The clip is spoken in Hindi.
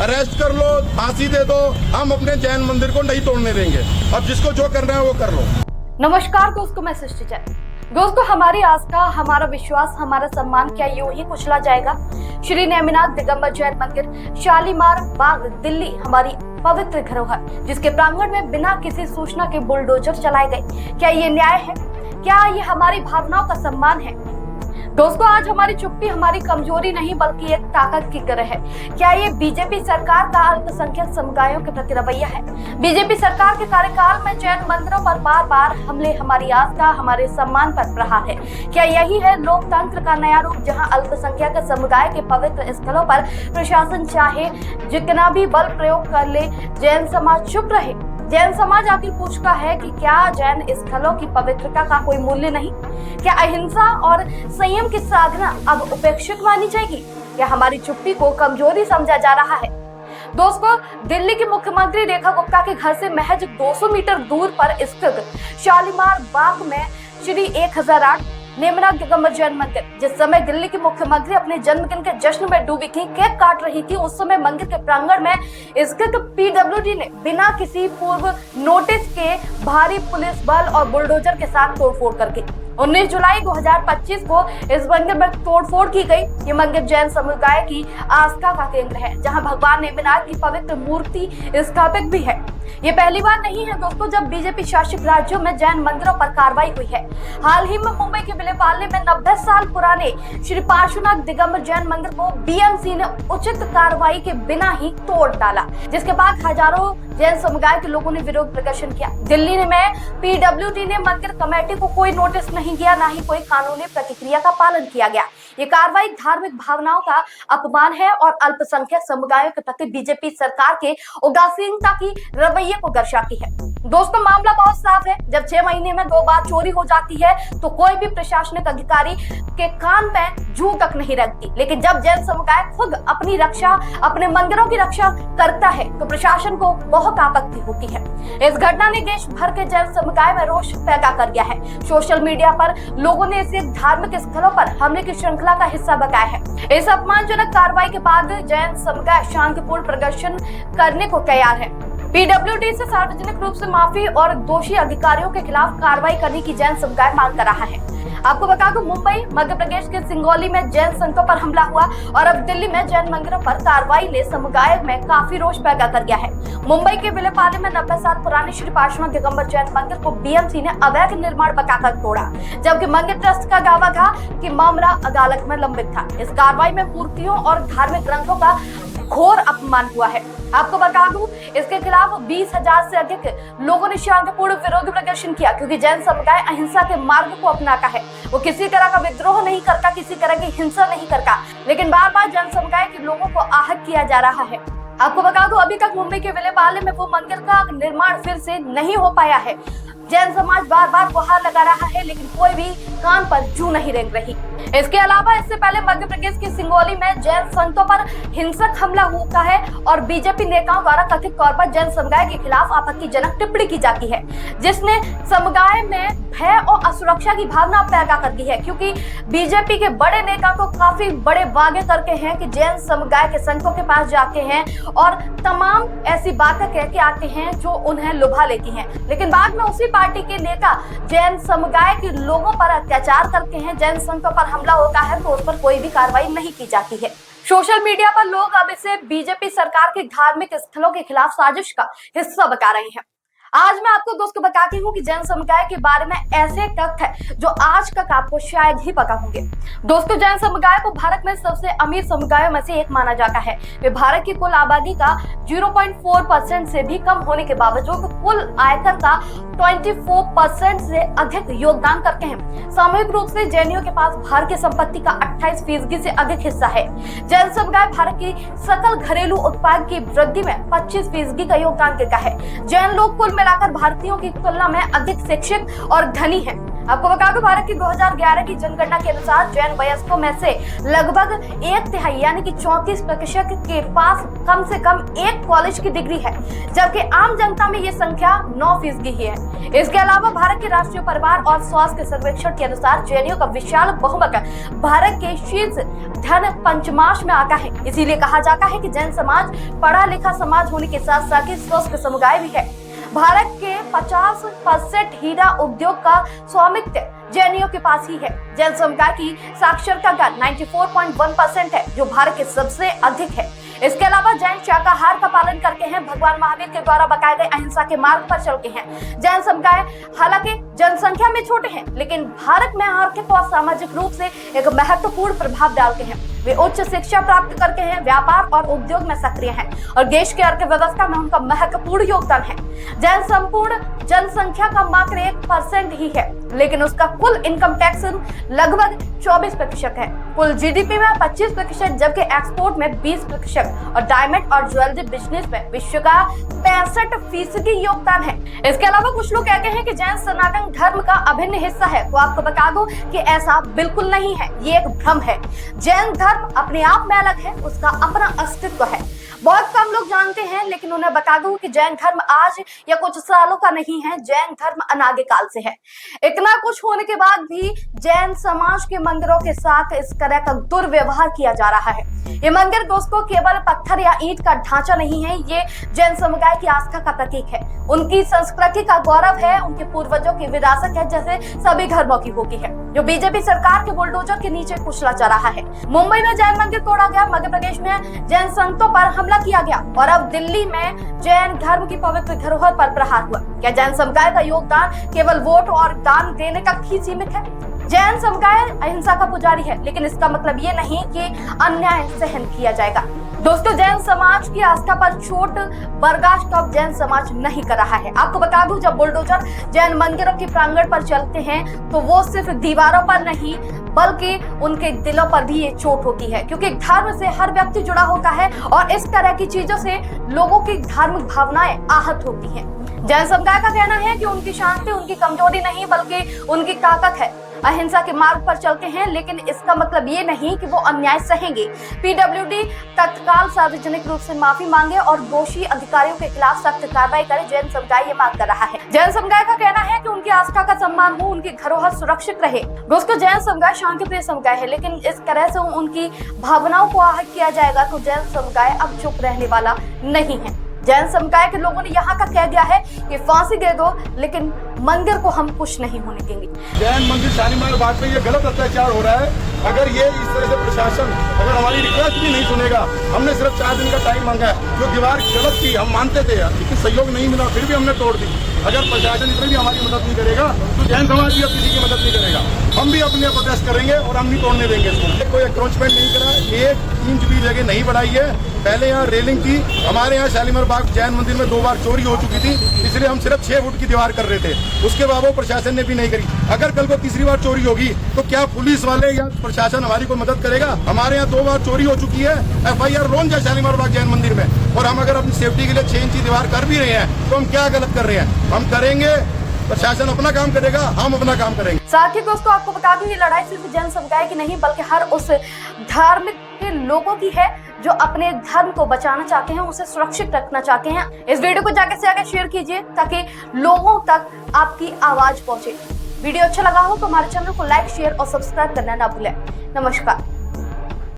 अरेस्ट कर लो, फांसी दे दो, हम अपने जैन मंदिर को नहीं तोड़ने देंगे। अब जिसको जो करना है वो कर लो। नमस्कार दोस्तों, मैं सृष्टि जैन। दोस्तों, हमारी आस्था, हमारा विश्वास, हमारा सम्मान क्या यूं ही कुचला जाएगा? श्री नेमिनाथ दिगंबर जैन मंदिर, शालीमार बाग, दिल्ली हमारी पवित्र धरोहर, जिसके प्रांगण में बिना किसी सूचना के बुलडोजर चलाए गए। क्या ये न्याय है? क्या ये हमारी भावनाओं का सम्मान है? दोस्तों, आज हमारी चुप्पी हमारी कमजोरी नहीं बल्कि एक ताकत की तरह है। क्या ये बीजेपी सरकार का अल्पसंख्यक समुदायों के प्रति रवैया है? बीजेपी सरकार के कार्यकाल में जैन मंदिरों पर बार बार हमले हमारी आस्था, हमारे सम्मान पर प्रहार है। क्या यही है लोकतंत्र का नया रूप, जहां अल्पसंख्यक समुदाय के पवित्र स्थलों पर प्रशासन चाहे जितना भी बल प्रयोग कर ले, जैन समाज चुप रहे? जैन समाज आखिर पूछता है कि क्या जैन स्थलों की पवित्रता का कोई मूल्य नहीं? क्या अहिंसा और संयम की साधना अब उपेक्षित मानी जाएगी? क्या हमारी चुप्पी को कमजोरी समझा जा रहा है? दोस्तों, दिल्ली की मुख्यमंत्री रेखा गुप्ता के घर से महज 200 मीटर दूर पर स्थित शालीमार बाग में श्री 1008 नेमिनाथ दिगंबर जैन मंदिर, जिस समय दिल्ली की मुख्यमंत्री अपने जन्मदिन के जश्न में डूबी थी, केक काट रही थी, उस समय मंदिर के प्रांगण में स्थित पीडब्ल्यूडी ने बिना किसी पूर्व नोटिस के भारी पुलिस बल और बुलडोजर के साथ तोड़फोड़ करके 19 जुलाई 2025 को इस मंदिर में तोड़फोड़ की गई। ये मंदिर जैन समुदाय की आस्था का केंद्र है, जहां भगवान नेमिनाथ की पवित्र मूर्ति स्थापित भी है। ये पहली बार नहीं है दोस्तों जब बीजेपी शासित राज्यों में जैन मंदिरों पर कार्रवाई हुई है। हाल ही में मुंबई के विलेपार्ले में 90 साल पुराने श्री पार्श्वनाथ दिगंबर जैन मंदिर को बीएमसी ने उचित कार्रवाई के बिना ही तोड़ डाला, जिसके बाद हजारों जैन समुदाय के लोगों ने विरोध प्रदर्शन किया। दिल्ली में पीडब्ल्यूडी ने मंदिर कमेटी को कोई नोटिस नहीं दिया, ना ही कोई कानूनी प्रतिक्रिया का पालन किया गया। ये कार्रवाई धार्मिक भावनाओं का अपमान है और अल्पसंख्यक समुदायों के प्रति बीजेपी सरकार के उदासीनता की रवैये को दर्शाती है। दोस्तों, मामला बहुत साफ है। जब 6 महीने में 2 बार चोरी हो जाती है तो कोई भी प्रशासनिक अधिकारी के कान में जू तक नहीं रखती, लेकिन जब जैन समुदाय खुद अपनी रक्षा, अपने मंदिरों की रक्षा करता है तो प्रशासन को बहुत आपत्ति होती है। इस घटना ने देश भर के जैन समुदाय में रोष पैदा कर दिया है। सोशल मीडिया पर लोगों ने इसे धार्मिक स्थलों पर हमले की श्रृंखला का हिस्सा बताया है। इस अपमानजनक कार्रवाई के बाद जैन समुदाय शांतिपूर्ण प्रदर्शन करने को तैयार है। पीडब्ल्यूडी से सार्वजनिक रूप से माफी और दोषी अधिकारियों के खिलाफ कार्रवाई करने की जैन समुदाय मांग कर रहा है। आपको बता दूं, मुंबई, मध्य प्रदेश के सिंगरौली में जैन संतों पर हमला हुआ और अब दिल्ली में जैन मंदिरों पर कार्रवाई ने समुदाय में काफी रोष पैदा कर दिया है। मुंबई के विलेपार्ले में 90 साल पुराने श्री पार्श्वनाथ दिगंबर जैन मंदिर को बीएमसी ने अवैध निर्माण बताकर तोड़ा, जबकि मंदिर ट्रस्ट का दावा था कि मामला अदालत में लंबित था। इस कार्रवाई में मूर्तियों और धार्मिक ग्रंथों का घोर अपमान हुआ है। आपको बता दूं, इसके खिलाफ 20,000 से अधिक लोगों ने शांतिपूर्ण विरोध प्रदर्शन किया, क्योंकि जैन समुदाय अहिंसा के मार्ग को अपनाता है। वो किसी तरह का विद्रोह नहीं करता, किसी तरह की हिंसा नहीं करता, लेकिन बार बार जैन समुदाय के लोगों को आहत किया जा रहा है। आपको बता दूं, अभी तक मुंबई के विलेपार्ले में वो मंदिर का निर्माण फिर से नहीं हो पाया है। जैन समाज बार बार गुहार लगा रहा है, लेकिन कोई भी कान पर जू नहीं रेंग रही। इसके अलावा इससे पहले मध्य प्रदेश के सिंगरौली में जैन संतों पर हिंसक हमला हुआ है और बीजेपी नेताओं द्वारा कथित तौर पर जैन समुदाय के खिलाफ आपत्तिजनक टिप्पणी की जाती है, जिसने समुदाय में भय और असुरक्षा की भावना पैदा कर दी है, क्योंकि बीजेपी के बड़े नेता तो काफी बड़े वादे करके हैं कि जैन समुदाय के संतों के पास जाते हैं और तमाम ऐसी बातें कह के आते हैं जो उन्हें लुभा लेती हैं, लेकिन बाद में उसी पार्टी के नेता जैन समुदाय के लोगों पर अत्याचार करते हैं, जैन संतों पर हमला होता है तो उस पर कोई भी कार्रवाई नहीं की जाती है। सोशल मीडिया पर लोग अब इसे बीजेपी सरकार के धार्मिक स्थलों के खिलाफ साजिश का हिस्सा बता रहे हैं। आज मैं आपको दोस्तों बताती हूँ कि जैन समुदाय के बारे में ऐसे तथ्य जो आज तक आपको शायद ही पता होंगे। दोस्तों, जैन समुदाय को भारत में सबसे अमीर समुदायों में से एक माना जाता है। वे भारत की कुल आबादी का 0.4% से भी कम होने के बावजूद कुल आयकर का 24% से अधिक योगदान करते हैं। सामूहिक रूप से जैनियों के पास भारत की संपत्ति का 28% से अधिक हिस्सा है। जैन समुदाय भारत की सकल घरेलू उत्पाद की वृद्धि में 25% का योगदान देता है। जैन लोग कुल मिलाकर भारतीयों की तुलना में अधिक शिक्षित और धनी हैं। आपको बता दो, भारत की 2011 की जनगणना के अनुसार जैन वयस्कों में से लगभग 1/3 यानी कि 34% के पास कम से कम एक कॉलेज की डिग्री है, जबकि आम जनता में ये संख्या 9% ही है। इसके अलावा भारत के राष्ट्रीय परिवार और स्वास्थ्य सर्वेक्षण के अनुसार जैनियों का विशाल बहुमत भारत के शीर्ष धन पंचमाश में आता है। इसीलिए कहा जाता है कि जैन समाज पढ़ा लिखा समाज होने के साथ साथ ही स्वस्थ समुदाय भी है। भारत के 50% हीरा उद्योग का स्वामित्व जैनियों के पास ही है। जैन समुदाय की साक्षरता दर 94.1% है, जो भारत के सबसे अधिक है। इसके अलावा जैन शाकाहार का पालन करके हैं, भगवान महावीर के द्वारा बताए गए अहिंसा के मार्ग पर चलते हैं। जैन समुदाय हालांकि जनसंख्या में छोटे हैं, लेकिन भारत में आर्थिक और सामाजिक रूप से एक महत्वपूर्ण प्रभाव डालते हैं। वे उच्च शिक्षा प्राप्त करके हैं, व्यापार और उद्योग में सक्रिय हैं और देश की अर्थव्यवस्था में उनका महत्वपूर्ण योगदान है। जैन संपूर्ण जनसंख्या का मात्र 1% ही है, लेकिन उसका कुल इनकम टैक्स लगभग 24% है। कुल जीडीपी में 25%, जबकि एक्सपोर्ट में 20% और डायमंड और ज्वेलरी बिजनेस में विश्व का 65% योगदान है। इसके अलावा कुछ लोग कहते हैं कि जैन सनातन धर्म का अभिन्न हिस्सा है, तो आपको बता दो कि ऐसा बिल्कुल नहीं है, ये एक भ्रम है। जैन धर्म अपने आप में अलग है, उसका अपना अस्तित्व है। बहुत कम लोग जानते हैं, लेकिन उन्हें बता दूं कि जैन धर्म आज या कुछ सालों का नहीं है, जैन धर्म अनादि काल से है। इतना कुछ होने के बाद भी जैन समाज के मंदिरों के साथ इस तरह का दुर्व्यवहार किया जा रहा है। ये मंदिर दोस्तों केवल पत्थर या ईंट का ढांचा नहीं है, ये जैन समुदाय की आस्था का प्रतीक है, उनकी संस्कृति का गौरव है, उनके पूर्वजों की विरासत है, जैसे सभी धर्मों की होती है, जो बीजेपी सरकार के बुलडोजर के नीचे कुचला जा रहा है। मुंबई में जैन मंदिर तोड़ा गया, मध्य प्रदेश में जैन संतों पर हमला किया गया और अब दिल्ली में जैन धर्म की पवित्र धरोहर पर प्रहार हुआ। क्या जैन समुदाय का योगदान केवल वोट और दान देने तक ही सीमित है? जैन समुदाय अहिंसा का पुजारी है, लेकिन इसका मतलब ये नहीं कि अन्याय सहन किया जाएगा। दोस्तों, जैन समाज की आस्था पर चोट बर्दाश्त अब जैन समाज नहीं कर रहा है। आपको बता दूं, जब बुलडोजर जैन मंदिरों के प्रांगण पर चलते हैं तो वो सिर्फ दीवारों पर नहीं बल्कि उनके दिलों पर भी ये चोट होती है, क्योंकि धर्म से हर व्यक्ति जुड़ा होता है और इस तरह की चीजों से लोगों की धार्मिक भावनाएं आहत होती हैं। जैन समुदाय का कहना है कि उनकी शांति उनकी कमजोरी नहीं बल्कि उनकी ताकत है। अहिंसा के मार्ग पर चलते हैं, लेकिन इसका मतलब ये नहीं कि वो अन्याय सहेंगे। पीडब्ल्यूडी तत्काल सार्वजनिक रूप से माफी मांगे और दोषी अधिकारियों के खिलाफ सख्त कार्रवाई करे। जैन समुदाय ये मांग कर रहा है। जैन समुदाय का कहना है कि उनकी आस्था का सम्मान हो, उनकी धरोहर सुरक्षित रहे। दोस्तों, जैन समुदाय शांतिप्रिय समुदाय है, लेकिन इस तरह से उनकी भावनाओं को आहत किया जाएगा तो जैन समुदाय अब चुप रहने वाला नहीं है। जैन समुदाय के लोगों ने यहाँ का कह दिया है कि फांसी दे दो, लेकिन मंदिर को हम कुछ नहीं होने देंगे। जैन मंदिर शालीमार बाग पे ये गलत अत्याचार हो रहा है। अगर ये इस तरह से प्रशासन अगर हमारी रिक्वेस्ट भी नहीं सुनेगा, हमने सिर्फ 4 दिन का टाइम मांगा है। जो दीवार गलत थी हम मानते थे, लेकिन सहयोग नहीं मिला, फिर भी हमने तोड़ दी। अगर प्रशासन इसमें भी हमारी मदद नहीं करेगा तो जैन समाज भी अब किसी की मदद नहीं करेगा। हम भी अपने प्रोटेस्ट करेंगे और हम नहीं तोड़ने देंगे इसको। कोई एंक्रोचमेंट नहीं करा, 1 इंच भी जगह नहीं बढ़ाई है। पहले यहाँ रेलिंग थी, हमारे यहाँ शालीमार बाग जैन मंदिर में 2 बार चोरी हो चुकी थी, इसलिए हम सिर्फ 6 फुट की दीवार कर रहे थे। उसके बाद प्रशासन ने भी नहीं करी। अगर कल को तीसरी बार चोरी होगी तो क्या पुलिस वाले या प्रशासन हमारी कोई मदद करेगा? हमारे यहाँ 2 बार चोरी हो चुकी है, FIR रोन जाए शालीमार बाग जैन मंदिर में, और हम अगर अपनी सेफ्टी के लिए 6 इंच की दीवार कर भी रहे हैं तो हम क्या गलत कर रहे हैं? हम करेंगे, प्रशासन अपना काम करेगा, हम अपना काम करेंगे। साथ ही दोस्तों, आपको बता दूं, ये लड़ाई सिर्फ जैन समुदाय की नहीं बल्कि हर उस धार्मिक के लोगों की है जो अपने धर्म को बचाना चाहते हैं, उसे सुरक्षित रखना चाहते हैं। इस वीडियो को जाके से आगे शेयर कीजिए ताकि लोगों तक आपकी आवाज पहुंचे। वीडियो अच्छा लगा हो तो हमारे चैनल को लाइक, शेयर और सब्सक्राइब करना ना भूलें। नमस्कार।